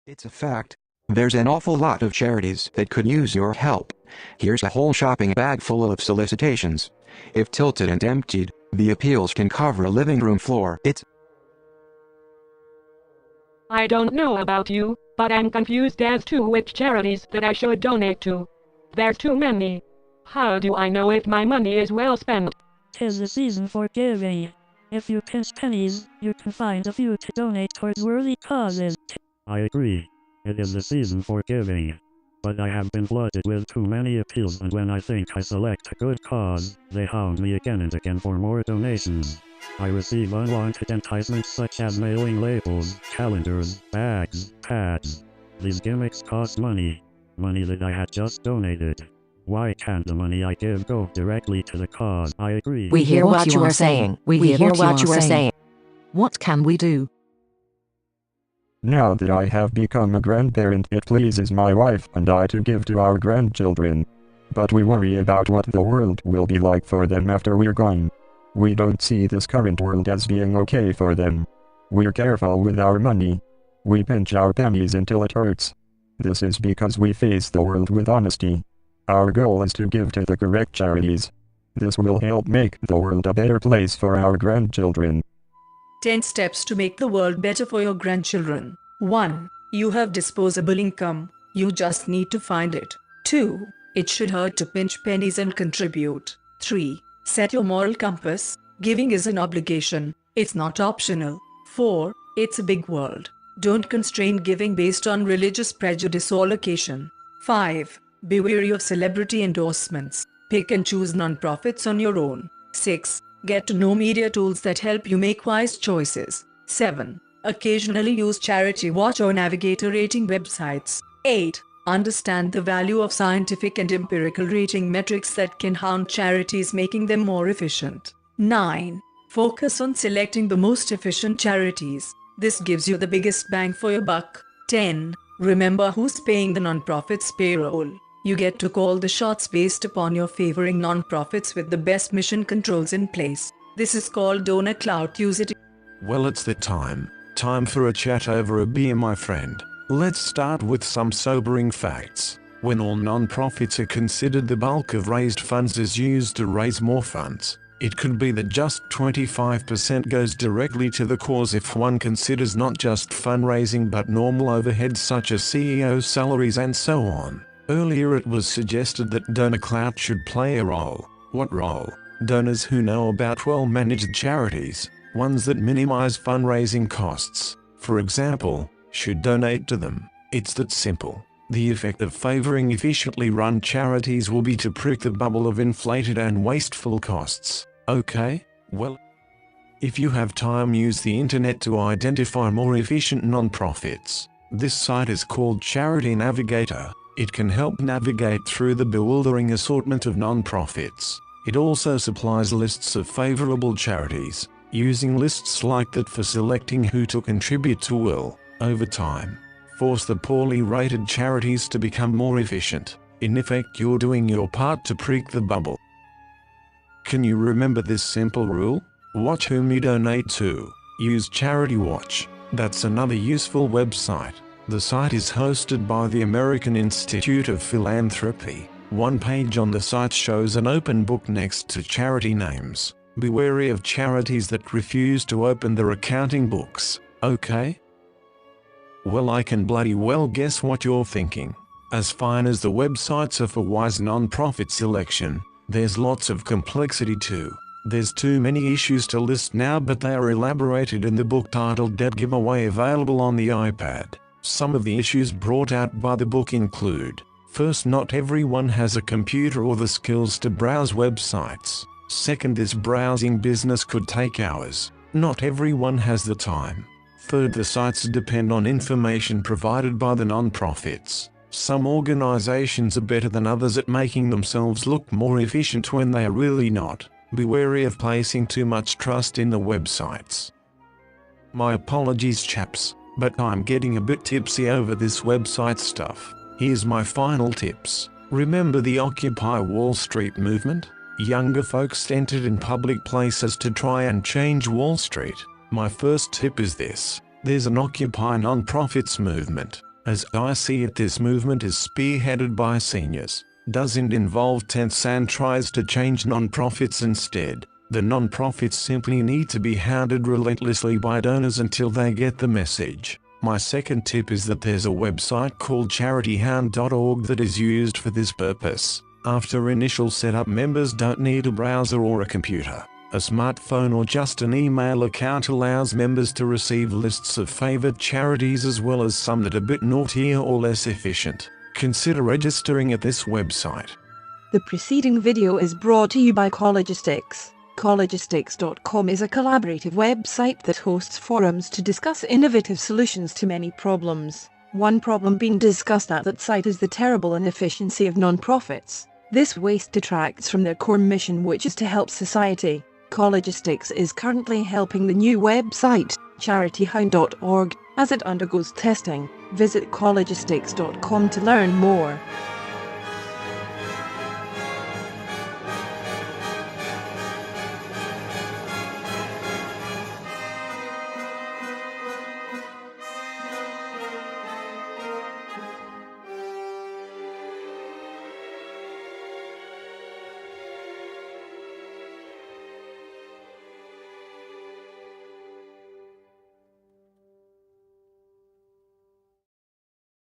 It's a fact. There's an awful lot of charities that could use your help. Here's a whole shopping bag full of solicitations. If tilted and emptied, the appeals can cover a living room floor. I don't know about you, but I'm confused as to which charities that I should donate to. There's too many. How do I know if my money is well spent? 'Tis the season for giving. If you pinch pennies, you can find a few to donate towards worthy causes. I agree. It is the season for giving. But I have been flooded with too many appeals, and when I think I select a good cause, they hound me again and again for more donations. I receive unwanted enticements such as mailing labels, calendars, bags, pads. These gimmicks cost money. Money that I had just donated. Why can't the money I give go directly to the cause? I agree. We hear what you are saying. We hear what you are saying. What can we do? Now that I have become a grandparent, it pleases my wife and I to give to our grandchildren. But we worry about what the world will be like for them after we're gone. We don't see this current world as being okay for them. We're careful with our money. We pinch our pennies until it hurts. This is because we face the world with honesty. Our goal is to give to the correct charities. This will help make the world a better place for our grandchildren. 10 steps to make the world better for your grandchildren. 1. You have disposable income. You just need to find it. 2. It should hurt to pinch pennies and contribute. 3. Set your moral compass. Giving is an obligation. It's not optional. 4. It's a big world. Don't constrain giving based on religious prejudice or location. 5. Be wary of celebrity endorsements. Pick and choose non-profits on your own. 6. Get to know media tools that help you make wise choices. 7. Occasionally use Charity Watch or Navigator rating websites. 8. Understand the value of scientific and empirical rating metrics that can hound charities, making them more efficient. 9. Focus on selecting the most efficient charities. This gives you the biggest bang for your buck. 10. Remember who's paying the non-profits payroll. You get to call the shots based upon your favoring non-profits with the best mission controls in place. This is called donor clout. Use it. Well, it's the time. Time for a chat over a beer, my friend. Let's start with some sobering facts. When all non-profits are considered, the bulk of raised funds is used to raise more funds. It could be that just 25% goes directly to the cause if one considers not just fundraising but normal overheads such as CEO salaries and so on. Earlier it was suggested that donor clout should play a role. What role? Donors who know about well-managed charities, ones that minimize fundraising costs, for example, should donate to them. It's that simple. The effect of favoring efficiently run charities will be to prick the bubble of inflated and wasteful costs. Okay? Well, if you have time, use the internet to identify more efficient non-profits. This site is called Charity Navigator. It can help navigate through the bewildering assortment of non-profits. It also supplies lists of favorable charities. Using lists like that for selecting who to contribute to will, over time, force the poorly rated charities to become more efficient. In effect, you're doing your part to prick the bubble. Can you remember this simple rule? Watch whom you donate to. Use Charity Watch. That's another useful website. The site is hosted by the American Institute of Philanthropy. One page on the site shows an open book next to charity names. Be wary of charities that refuse to open their accounting books, okay? Well, I can bloody well guess what you're thinking. As fine as the websites are for wise non-profit selection, there's lots of complexity too. There's too many issues to list now, but they are elaborated in the book titled Dead Giveaway, available on the iPad. Some of the issues brought out by the book include: first, not everyone has a computer or the skills to browse websites. Second, this browsing business could take hours. Not everyone has the time. Third, the sites depend on information provided by the non-profits. Some organizations are better than others at making themselves look more efficient when they are really not. Be wary of placing too much trust in the websites. My apologies, chaps, but I'm getting a bit tipsy over this website stuff. Here's my final tips. Remember the Occupy Wall Street movement? Younger folks entered in public places to try and change Wall Street. My first tip is this: there's an Occupy non-profits movement. As I see it, this movement is spearheaded by seniors, doesn't involve tents and tries to change non-profits instead. The non-profits simply need to be hounded relentlessly by donors until they get the message. My second tip is that there's a website called charityhound.org that is used for this purpose. After initial setup, members don't need a browser or a computer. A smartphone or just an email account allows members to receive lists of favored charities as well as some that are a bit naughtier or less efficient. Consider registering at this website. The preceding video is brought to you by Collegistics. Collegistics.com is a collaborative website that hosts forums to discuss innovative solutions to many problems. One problem being discussed at that site is the terrible inefficiency of non-profits. This waste detracts from their core mission, which is to help society. Collegistics is currently helping the new website, charityhound.org, as it undergoes testing. Visit collegistics.com to learn more.